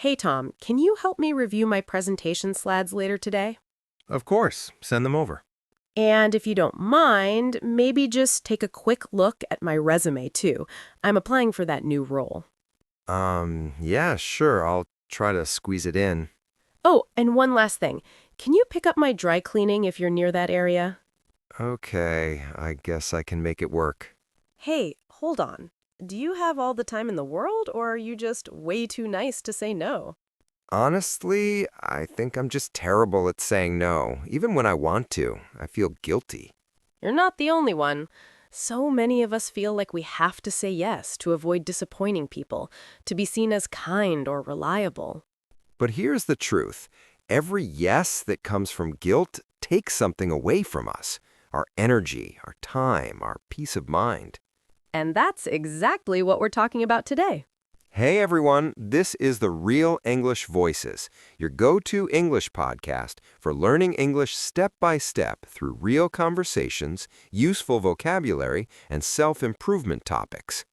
Hey Tom, can you help me review my presentation slides later today? Of course, send them over. And if you don't mind, maybe just take a quick look at my resume too. I'm applying for that new role. Yeah, sure, I'll try to squeeze it in. Oh, and one last thing. Can you pick up my dry cleaning if you're near that area? Okay, I guess I can make it work. Hey, hold on. Do you have all the time in the world, or are you just way too nice to say no? Honestly, I think I'm just terrible at saying no. Even when I want to, I feel guilty. You're not the only one. So many of us feel like we have to say yes to avoid disappointing people, to be seen as kind or reliable. But here's the truth. Every yes that comes from guilt takes something away from us. Our energy, our time, our peace of mind. And that's exactly what we're talking about today. Hey everyone, this is the Real English Voices, your go-to English podcast for learning English step by step through real conversations, useful vocabulary, and self-improvement topics.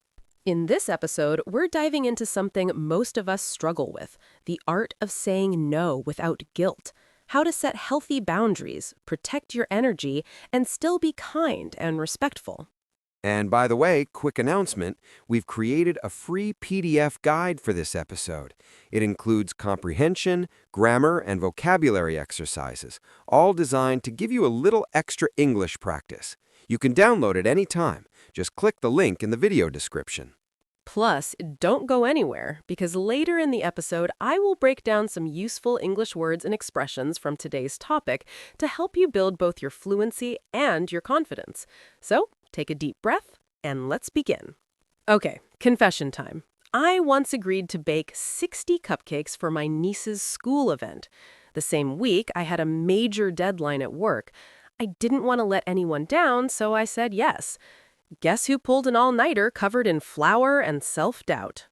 In this episode, we're diving into something most of us struggle with, the art of saying no without guilt. How to set healthy boundaries, protect your energy, and still be kind and respectful. And by the way, quick announcement, we've created a free PDF guide for this episode. It includes comprehension, grammar, and vocabulary exercises, all designed to give you a little extra English practice. You can download it anytime. Just click the link in the video description. Plus, don't go anywhere, because later in the episode, I will break down some useful English words and expressions from today's topic to help you build both your fluency and your confidence. So, take a deep breath, and let's begin. Okay, confession time. I once agreed to bake 60 cupcakes for my niece's school event. The same week, I had a major deadline at work. I didn't want to let anyone down, so I said yes. Guess who pulled an all-nighter covered in flour and self-doubt?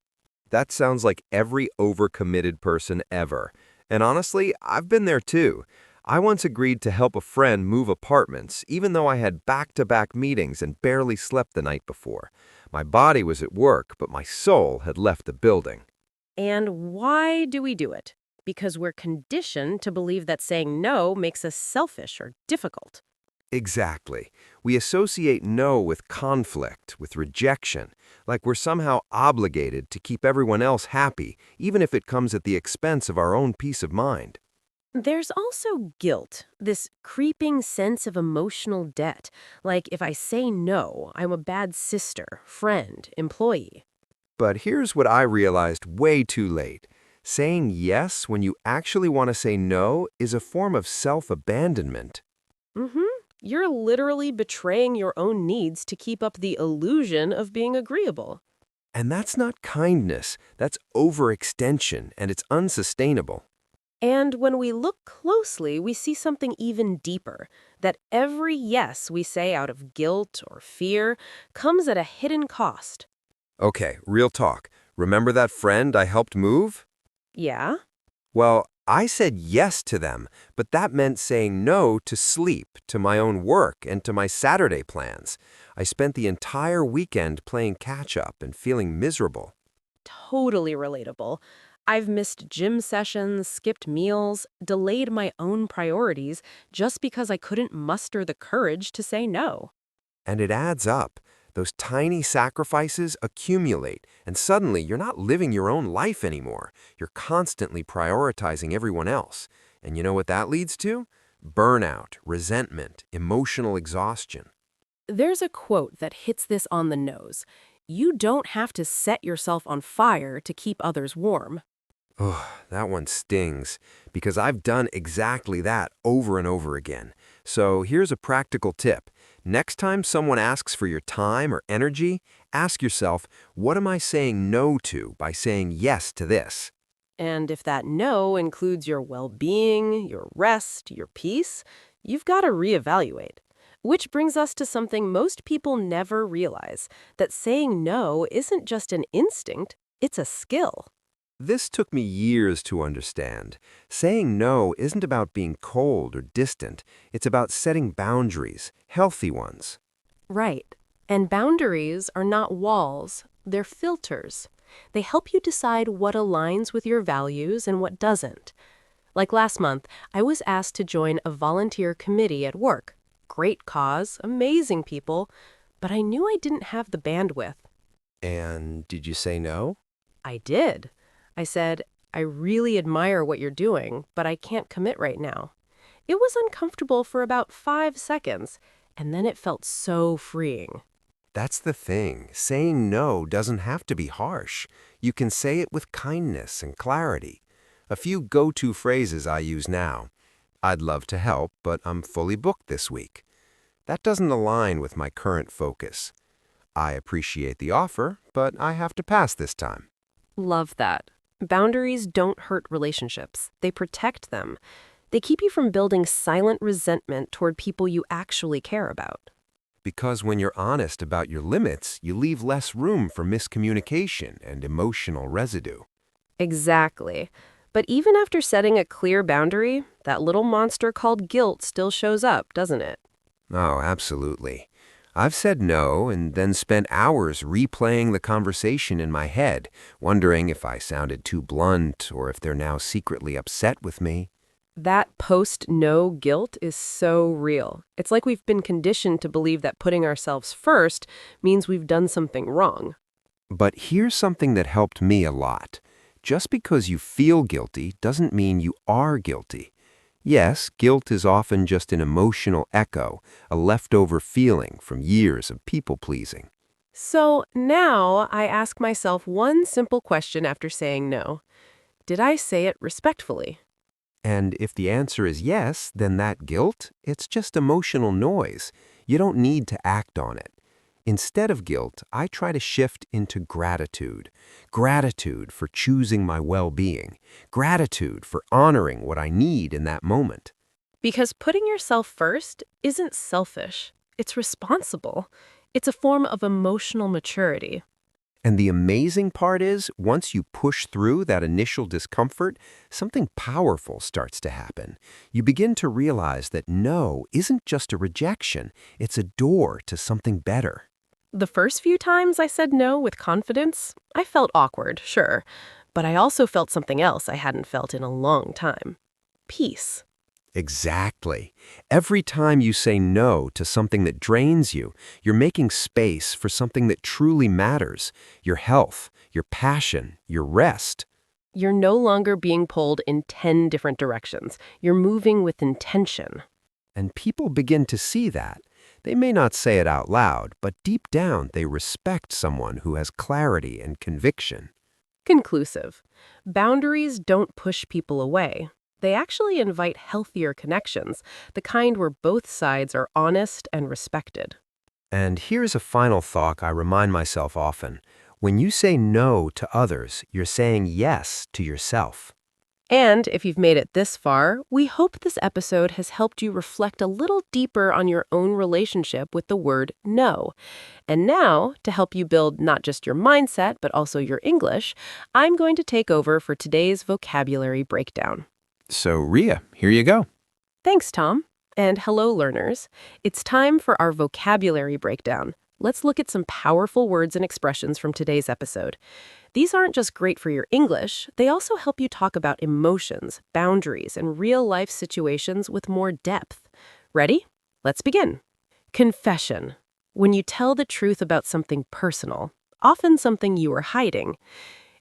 That sounds like every overcommitted person ever. And honestly, I've been there too. I once agreed to help a friend move apartments, even though I had back-to-back meetings and barely slept the night before. My body was at work, but my soul had left the building. And why do we do it? Because we're conditioned to believe that saying no makes us selfish or difficult. Exactly. We associate no with conflict, with rejection, like we're somehow obligated to keep everyone else happy, even if it comes at the expense of our own peace of mind. There's also guilt, this creeping sense of emotional debt. Like if I say no, I'm a bad sister, friend, employee. But here's what I realized way too late. Saying yes when you actually want to say no is a form of self-abandonment. Mm-hmm. You're literally betraying your own needs to keep up the illusion of being agreeable. And that's not kindness, that's overextension, and it's unsustainable. And when we look closely, we see something even deeper, that every yes we say out of guilt or fear comes at a hidden cost. Okay, real talk. Remember that friend I helped move? Yeah? Well, I said yes to them, but that meant saying no to sleep, to my own work, and to my Saturday plans. I spent the entire weekend playing catch-up and feeling miserable. Totally relatable. I've missed gym sessions, skipped meals, delayed my own priorities just because I couldn't muster the courage to say no. And it adds up. Those tiny sacrifices accumulate, and suddenly you're not living your own life anymore. You're constantly prioritizing everyone else. And you know what that leads to? Burnout, resentment, emotional exhaustion. There's a quote that hits this on the nose. You don't have to set yourself on fire to keep others warm. Oh, that one stings, because I've done exactly that over and over again. So here's a practical tip. Next time someone asks for your time or energy, ask yourself, what am I saying no to by saying yes to this? And if that no includes your well-being, your rest, your peace, you've got to reevaluate. Which brings us to something most people never realize, that saying no isn't just an instinct, it's a skill. This took me years to understand. Saying no isn't about being cold or distant. It's about setting boundaries, healthy ones. Right. And boundaries are not walls, they're filters. They help you decide what aligns with your values and what doesn't. Like last month, I was asked to join a volunteer committee at work. Great cause, amazing people, but I knew I didn't have the bandwidth. And did you say no? I did. I said, I really admire what you're doing, but I can't commit right now. It was uncomfortable for about 5 seconds, and then it felt so freeing. That's the thing. Saying no doesn't have to be harsh. You can say it with kindness and clarity. A few go-to phrases I use now. I'd love to help, but I'm fully booked this week. That doesn't align with my current focus. I appreciate the offer, but I have to pass this time. Love that. Boundaries don't hurt relationships. They protect them. They keep you from building silent resentment toward people you actually care about. Because when you're honest about your limits, you leave less room for miscommunication and emotional residue. Exactly. But even after setting a clear boundary, that little monster called guilt still shows up, doesn't it? Oh, absolutely. I've said no and then spent hours replaying the conversation in my head, wondering if I sounded too blunt or if they're now secretly upset with me. That post-no guilt is so real. It's like we've been conditioned to believe that putting ourselves first means we've done something wrong. But here's something that helped me a lot. Just because you feel guilty doesn't mean you are guilty. Yes, guilt is often just an emotional echo, a leftover feeling from years of people-pleasing. So now I ask myself one simple question after saying no. Did I say it respectfully? And if the answer is yes, then that guilt, it's just emotional noise. You don't need to act on it. Instead of guilt, I try to shift into gratitude. Gratitude for choosing my well-being. Gratitude for honoring what I need in that moment. Because putting yourself first isn't selfish. It's responsible. It's a form of emotional maturity. And the amazing part is, once you push through that initial discomfort, something powerful starts to happen. You begin to realize that no isn't just a rejection, it's a door to something better. The first few times I said no with confidence, I felt awkward, sure, but I also felt something else I hadn't felt in a long time. Peace. Exactly. Every time you say no to something that drains you, you're making space for something that truly matters, your health, your passion, your rest. You're no longer being pulled in 10 different directions. You're moving with intention. And people begin to see that. They may not say it out loud, but deep down they respect someone who has clarity and conviction. Conclusive. Boundaries don't push people away. They actually invite healthier connections, the kind where both sides are honest and respected. And here's a final thought I remind myself often. When you say no to others, you're saying yes to yourself. And if you've made it this far, we hope this episode has helped you reflect a little deeper on your own relationship with the word no. And now, to help you build not just your mindset, but also your English, I'm going to take over for today's vocabulary breakdown. So, Ria, here you go. Thanks, Tom. And hello, learners. It's time for our vocabulary breakdown. Let's look at some powerful words and expressions from today's episode. These aren't just great for your English, they also help you talk about emotions, boundaries, and real-life situations with more depth. Ready? Let's begin. Confession. When you tell the truth about something personal, often something you are hiding.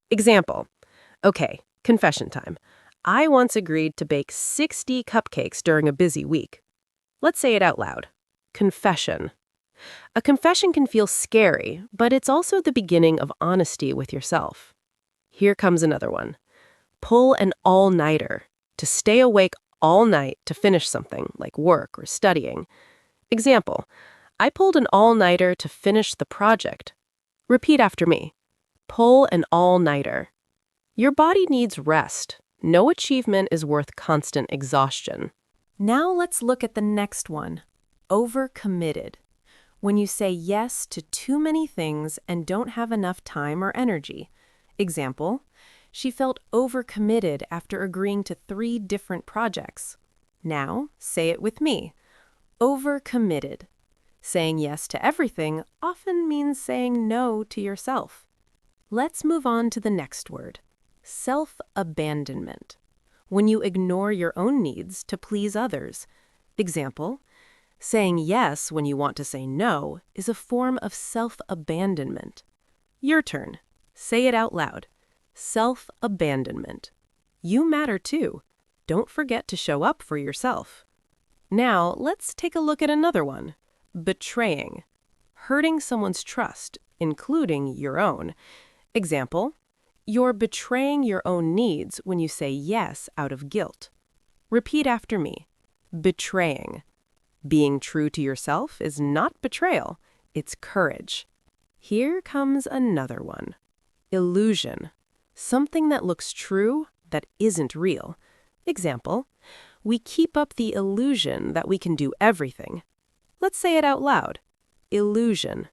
Example. Okay, confession time. I once agreed to bake 60 cupcakes during a busy week. Let's say it out loud. Confession. A confession can feel scary, but it's also the beginning of honesty with yourself. Here comes another one. Pull an all-nighter. To stay awake all night to finish something, like work or studying. Example. I pulled an all-nighter to finish the project. Repeat after me. Pull an all-nighter. Your body needs rest. No achievement is worth constant exhaustion. Now let's look at the next one. Overcommitted. When you say yes to too many things and don't have enough time or energy. Example, she felt overcommitted after agreeing to 3 different projects. Now, say it with me. Overcommitted. Saying yes to everything often means saying no to yourself. Let's move on to the next word, self-abandonment. When you ignore your own needs to please others. Example, saying yes when you want to say no is a form of self-abandonment. Your turn. Say it out loud. Self-abandonment. You matter too. Don't forget to show up for yourself. Now, let's take a look at another one. Betraying. Hurting someone's trust, including your own. Example, you're betraying your own needs when you say yes out of guilt. Repeat after me. Betraying. Being true to yourself is not betrayal, it's courage. Here comes another one. Illusion. Something that looks true that isn't real. Example, we keep up the illusion that we can do everything. Let's say it out loud. Illusion.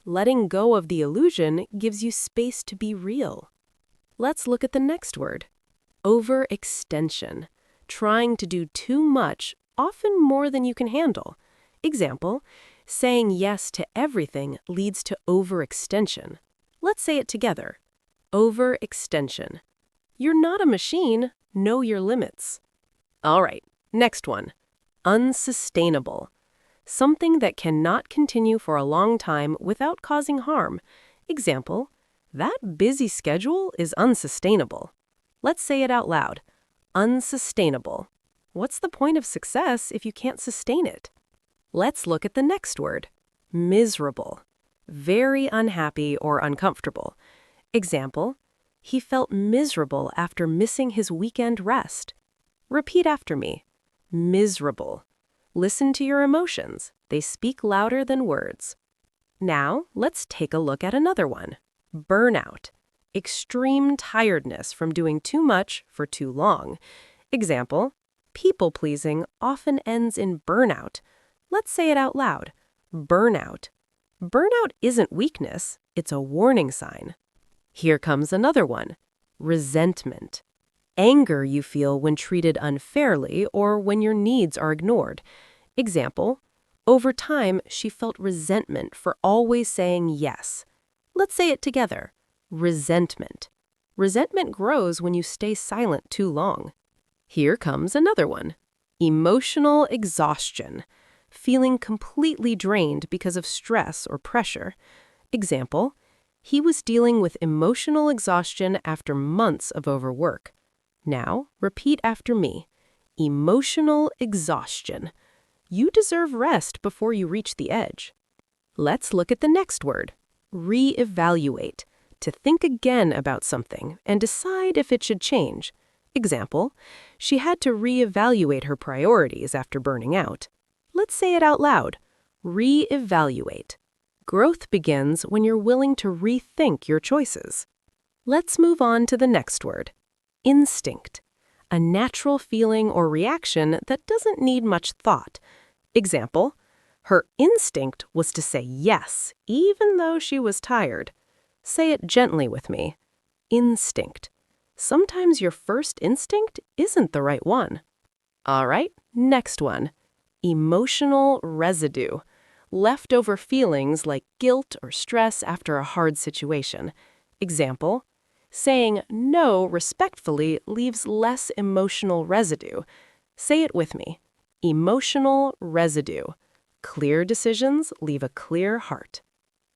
Letting go of the illusion gives you space to be real. Let's look at the next word. Overextension. Trying to do too much, often more than you can handle. Example, saying yes to everything leads to overextension. Let's say it together. Overextension. You're not a machine. Know your limits. All right, next one. Unsustainable. Something that cannot continue for a long time without causing harm. Example, that busy schedule is unsustainable. Let's say it out loud. Unsustainable. What's the point of success if you can't sustain it? Let's look at the next word. Miserable. Very unhappy or uncomfortable. Example, he felt miserable after missing his weekend rest. Repeat after me. Miserable. Listen to your emotions. They speak louder than words. Now, let's take a look at another one. Burnout. Extreme tiredness from doing too much for too long. Example, people-pleasing often ends in burnout. Let's say it out loud. Burnout. Burnout isn't weakness, it's a warning sign. Here comes another one. Resentment. Anger you feel when treated unfairly or when your needs are ignored. Example, over time she felt resentment for always saying yes. Let's say it together. Resentment. Resentment grows when you stay silent too long. Here comes another one. Emotional exhaustion. Feeling completely drained because of stress or pressure. Example, he was dealing with emotional exhaustion after months of overwork. Now, repeat after me. Emotional exhaustion. You deserve rest before you reach the edge. Let's look at the next word. Reevaluate. To think again about something and decide if it should change. Example, she had to reevaluate her priorities after burning out. Let's say it out loud. Reevaluate. Growth begins when you're willing to rethink your choices. Let's move on to the next word. Instinct. A natural feeling or reaction that doesn't need much thought. Example, her instinct was to say yes, even though she was tired. Say it gently with me. Instinct. Sometimes your first instinct isn't the right one. All right, next one. Emotional residue. Leftover feelings like guilt or stress after a hard situation. Example, saying no respectfully leaves less emotional residue. Say it with me. Emotional residue. Clear decisions leave a clear heart.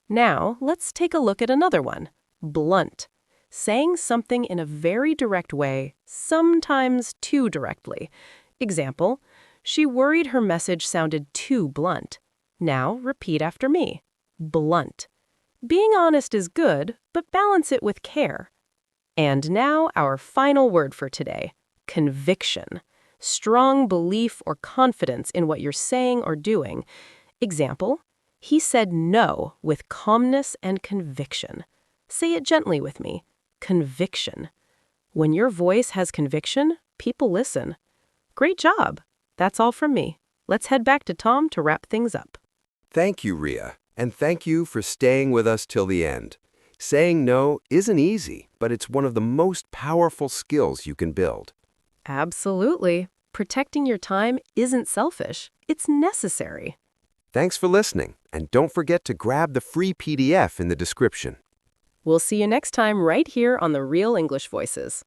Now, let's take a look at another one. Blunt. Saying something in a very direct way, sometimes too directly. Example, she worried her message sounded too blunt. Now, repeat after me. Blunt. Being honest is good, but balance it with care. And now, our final word for today. Conviction. Strong belief or confidence in what you're saying or doing. Example, he said no with calmness and conviction. Say it gently with me. Conviction. When your voice has conviction, people listen. Great job. That's all from me. Let's head back to Tom to wrap things up. Thank you, Ria, and thank you for staying with us till the end. Saying no isn't easy, but it's one of the most powerful skills you can build. Absolutely. Protecting your time isn't selfish. It's necessary. Thanks for listening, and don't forget to grab the free PDF in the description. We'll see you next time right here on the Real English Voices.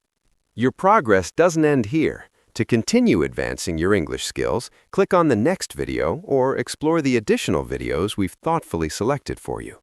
Your progress doesn't end here. To continue advancing your English skills, click on the next video or explore the additional videos we've thoughtfully selected for you.